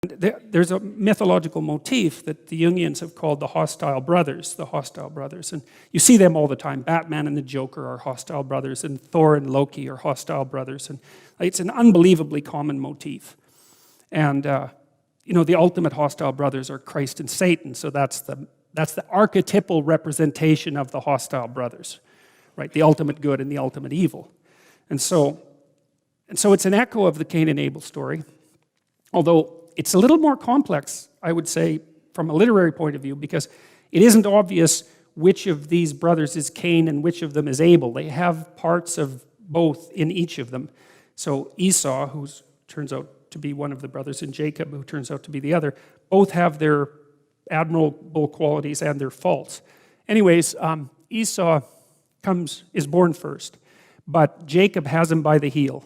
There's a mythological motif that the Jungians have called the hostile brothers, and you see them all the time. Batman and the Joker are hostile brothers, and Thor and Loki are hostile brothers, and it's an unbelievably common motif. And the ultimate hostile brothers are Christ and Satan, so that's the archetypal representation of the hostile brothers, right? The ultimate good and the ultimate evil. And so it's an echo of the Cain and Abel story, although it's a little more complex, I would say, from a literary point of view, because it isn't obvious which of these brothers is Cain and which of them is Abel. They have parts of both in each of them. So Esau, who turns out to be one of the brothers, and Jacob, who turns out to be the other, both have their admirable qualities and their faults. Anyways, Esau is born first, but Jacob has him by the heel.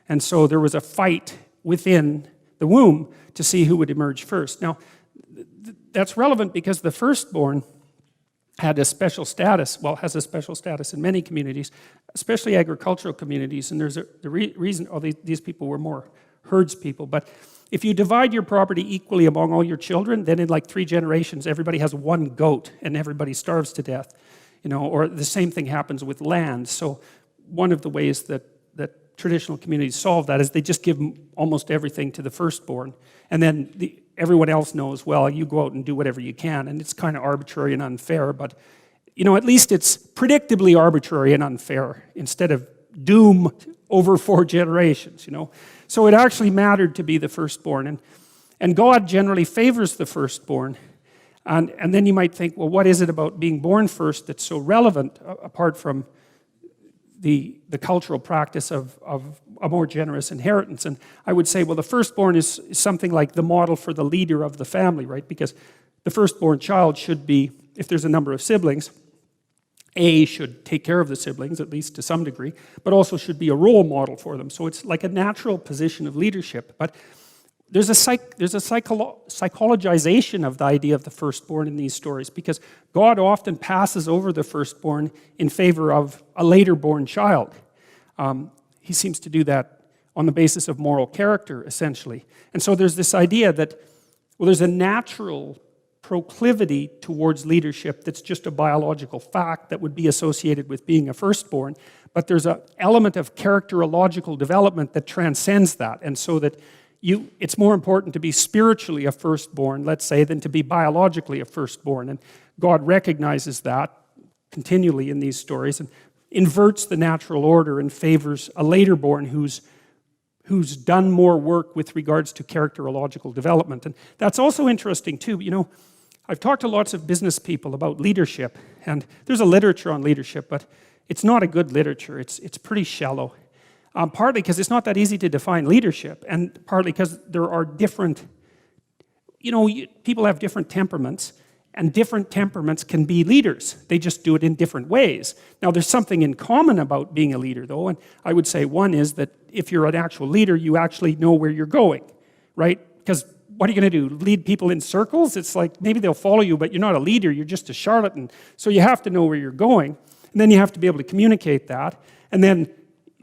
And so there was a fight within the womb to see who would emerge first. Now, that's relevant because the firstborn had a special status, has a special status in many communities, especially agricultural communities, and there's the reason these people were more herds people. But if you divide your property equally among all your children, then in like 3 generations, everybody has one goat and everybody starves to death. Or the same thing happens with land. So one of the ways that traditional communities solve that is they just give almost everything to the firstborn, and then everyone else knows, well, you go out and do whatever you can, and it's kind of arbitrary and unfair, but at least it's predictably arbitrary and unfair instead of doom over 4 generations. So it actually mattered to be the firstborn, and God generally favors the firstborn. And then you might think, well, what is it about being born first that's so relevant, apart from the cultural practice of a more generous inheritance? And I would say, well, the firstborn is something like the model for the leader of the family, right? Because the firstborn child should be, if there's a number of siblings, A should take care of the siblings, at least to some degree, but also should be a role model for them. So it's like a natural position of leadership. But there's a psychologization of the idea of the firstborn in these stories, because God often passes over the firstborn in favor of a later born child. He seems to do that on the basis of moral character, essentially. And so there's this idea that, well, there's a natural proclivity towards leadership that's just a biological fact that would be associated with being a firstborn, but there's an element of characterological development that transcends that, and so that it's more important to be spiritually a firstborn, let's say, than to be biologically a firstborn. And God recognizes that continually in these stories and inverts the natural order and favors a later born who's done more work with regards to characterological development. And that's also interesting too. I've talked to lots of business people about leadership, and there's a literature on leadership, but it's not a good literature. It's pretty shallow. Partly because it's not that easy to define leadership, and partly because there are different, people have different temperaments, and different temperaments can be leaders. They just do it in different ways. Now, there's something in common about being a leader, though, and I would say one is that if you're an actual leader, you actually know where you're going, right? Because what are you going to do, lead people in circles? It's like maybe they'll follow you, but you're not a leader, you're just a charlatan. So you have to know where you're going, and then you have to be able to communicate that, and then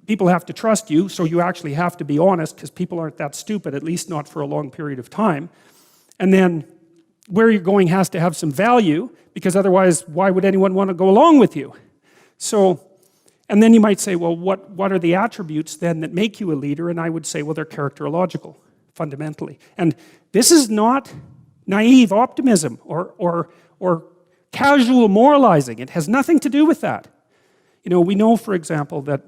people have to trust you, so you actually have to be honest, because people aren't that stupid, at least not for a long period of time. And then where you're going has to have some value, because otherwise, why would anyone want to go along with you? So, and then you might say, well, what are the attributes then that make you a leader? And I would say, well, they're characterological, fundamentally. And this is not naive optimism or casual moralizing. It has nothing to do with that. We know, for example, that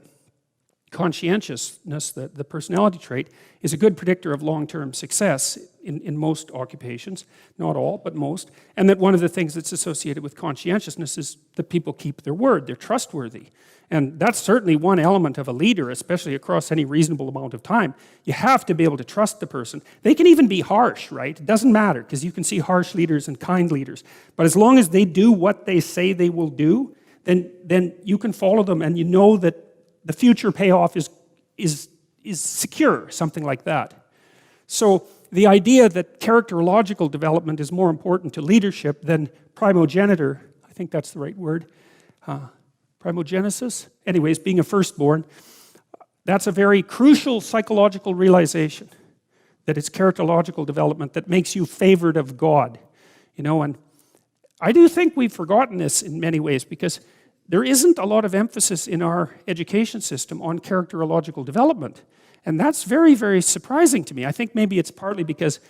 conscientiousness, the personality trait, is a good predictor of long-term success in most occupations, not all, but most, and that one of the things that's associated with conscientiousness is that people keep their word, they're trustworthy. And that's certainly one element of a leader, especially across any reasonable amount of time. You have to be able to trust the person. They can even be harsh, right? It doesn't matter, because you can see harsh leaders and kind leaders. But as long as they do what they say they will do, then you can follow them, and you know that the future payoff is secure, something like that. So the idea that characterological development is more important to leadership than primogeniture, I think that's the right word, primogenesis, anyways, being a firstborn, that's a very crucial psychological realization. that it's characterological development that makes you favored of God. You know, and I do think we've forgotten this in many ways, because there isn't a lot of emphasis in our education system on characterological development. And that's very, very surprising to me. I think maybe it's partly because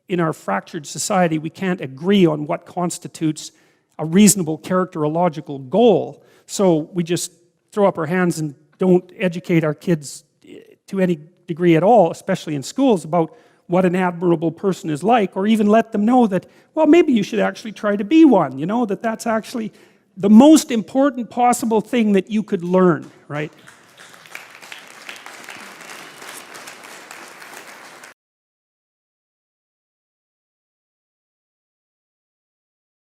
in our fractured society, we can't agree on what constitutes a reasonable characterological goal. So we just throw up our hands and don't educate our kids to any degree at all, especially in schools, about what an admirable person is like, or even let them know that, well, maybe you should actually try to be one, you know, that that's actually the most important possible thing that you could learn, right?